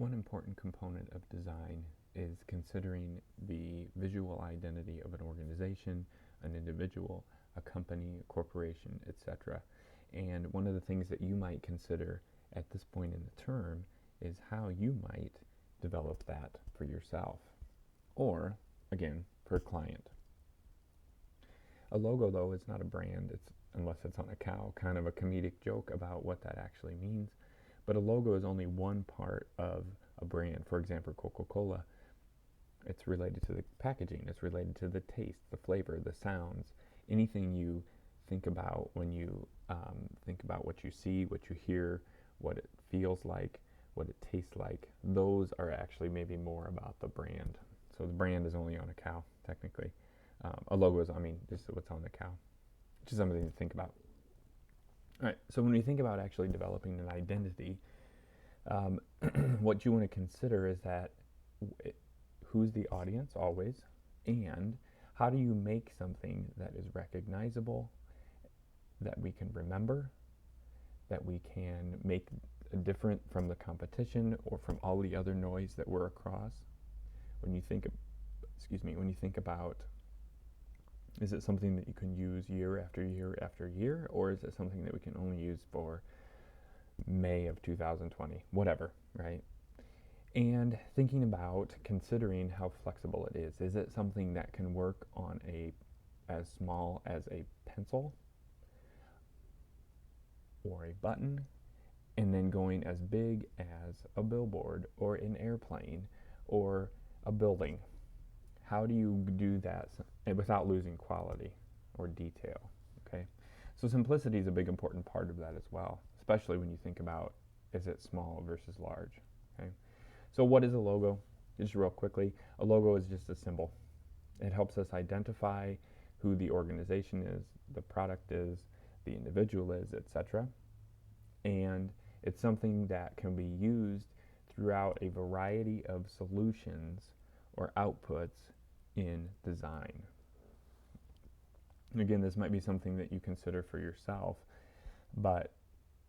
One important component of design is considering the visual identity of an organization, an individual, a company, a corporation, etc. And one of the things that you might consider at this point in the term is how you might develop that for yourself, or, again, per client. A logo, though, is not a brand, unless it's on a cow, kind of a comedic joke about what that actually means. But a logo is only one part of a brand. For example, Coca-Cola, it's related to the packaging, it's related to the taste, the flavor, the sounds, anything you think about when you think about what you see, what you hear, what it feels like, what it tastes like. Those are actually maybe more about the brand. So the brand is only on a cow, technically. A logo is, just what's on the cow, which is something to think about. All right, so when we think about actually developing an identity, what you want to consider is that who's the audience always, and how do you make something that is recognizable, that we can remember, that we can make different from the competition or from all the other noise that we're across. When you think about, is it something that you can use year after year after year, or is it something that we can only use for May of 2020, whatever, right? And thinking about considering how flexible it is. Is it something that can work on as small as a pencil or a button, and then going as big as a billboard or an airplane or a building? How do you do that without losing quality or detail? Okay, so simplicity is a big important part of that as well, especially when you think about, is it small versus large? Okay, so what is a logo? Just real quickly, a logo is just a symbol. It helps us identify who the organization is, the product is, the individual is, etc. And it's something that can be used throughout a variety of solutions or outputs in design. Again, this might be something that you consider for yourself, but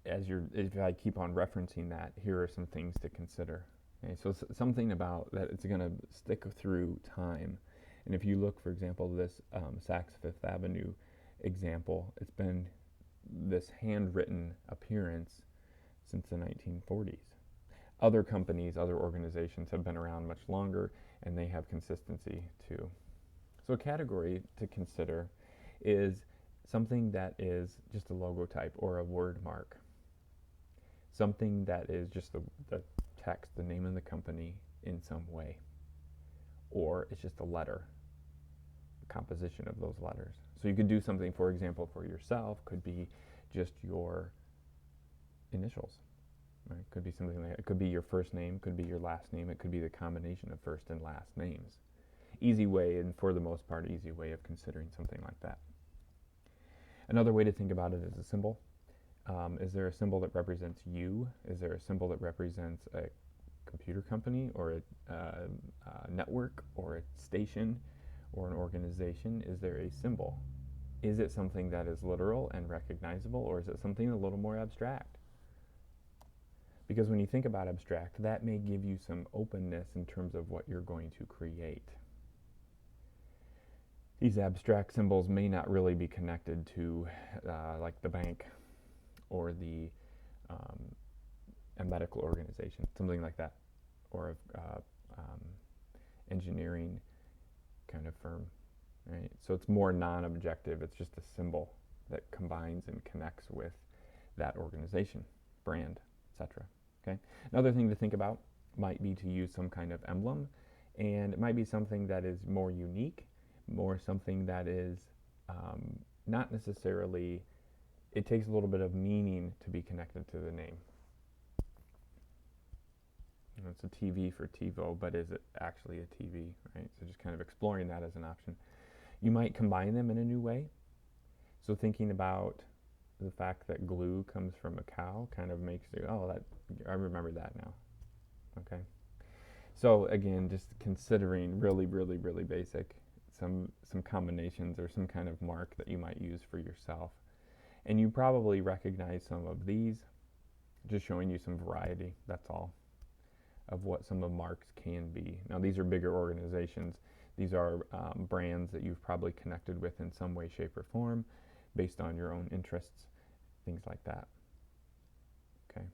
if I keep on referencing that, here are some things to consider. Okay, so something about that it's going to stick through time. And if you look, for example, this Saks Fifth Avenue example, it's been this handwritten appearance since the 1940s. Other companies, other organizations have been around much longer, and they have consistency too. So a category to consider is something that is just a logo type or a word mark. Something that is just the text, the name of the company in some way. Or it's just a letter, the composition of those letters. So you could do something, for example, for yourself, could be just your initials. Right? Could be something like, it could be your first name, could be your last name, it could be the combination of first and last names. Easy way, and for the most part, easy way of considering something like that. Another way to think about it is a symbol. Is there a symbol that represents you? Is there a symbol that represents a computer company or a network or a station or an organization? Is there a symbol? Is it something that is literal and recognizable, or is it something a little more abstract? Because when you think about abstract, that may give you some openness in terms of what you're going to create. These abstract symbols may not really be connected to like the bank or a medical organization, something like that, or engineering kind of firm, right? So it's more non-objective. It's just a symbol that combines and connects with that organization, brand, etc. Okay. Another thing to think about might be to use some kind of emblem, and it might be something that is more unique, more something that is not necessarily, it takes a little bit of meaning to be connected to the name. You know, it's a TV for TiVo, but is it actually a TV, right? So just kind of exploring that as an option. You might combine them in a new way. So thinking about the fact that glue comes from a cow kind of makes you, I remember that now. Okay. So again, just considering really, really, really basic, some combinations or some kind of mark that you might use for yourself. And you probably recognize some of these, just showing you some variety, that's all. of what some of marks can be. Now, these are bigger organizations. These are brands that you've probably connected with in some way, shape, or form based on your own interests, things like that. Okay.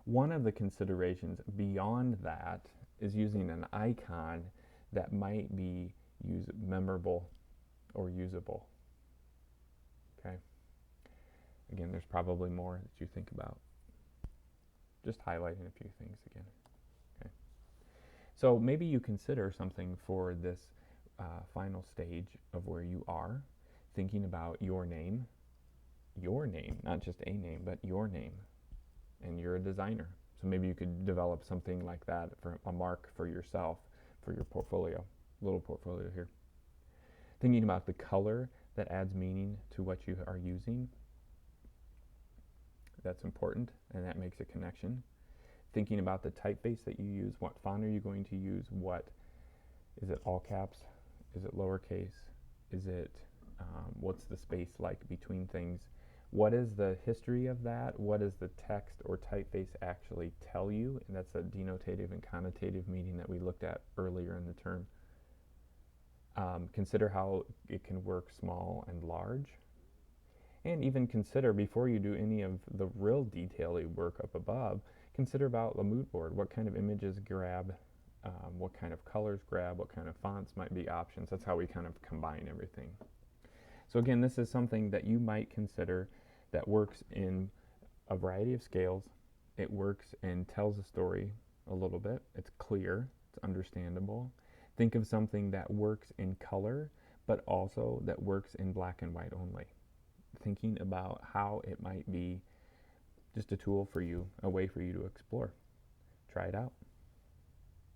One of the considerations beyond that is using an icon that might be memorable or usable. Okay. Again, there's probably more that you think about. Just highlighting a few things again. Okay. So maybe you consider something for this final stage of where you are, thinking about your name, not just a name, but your name, and you're a designer. So maybe you could develop something like that for a mark for yourself, for your portfolio, little portfolio here. Thinking about the color that adds meaning to what you are using. That's important, and that makes a connection. Thinking about the typeface that you use, what font are you going to use, is it all caps, is it lowercase, is it, what's the space like between things, what is the history of that, what does the text or typeface actually tell you, and that's a denotative and connotative meaning that we looked at earlier in the term. Consider how it can work small and large. And even consider, before you do any of the real detail work up above, consider about the mood board. What kind of images grab, what kind of colors grab, what kind of fonts might be options. That's how we kind of combine everything. So again, this is something that you might consider that works in a variety of scales. It works and tells a story a little bit. It's clear, it's understandable. Think of something that works in color, but also that works in black and white only. Thinking about how it might be just a tool for you, a way for you to explore. Try it out.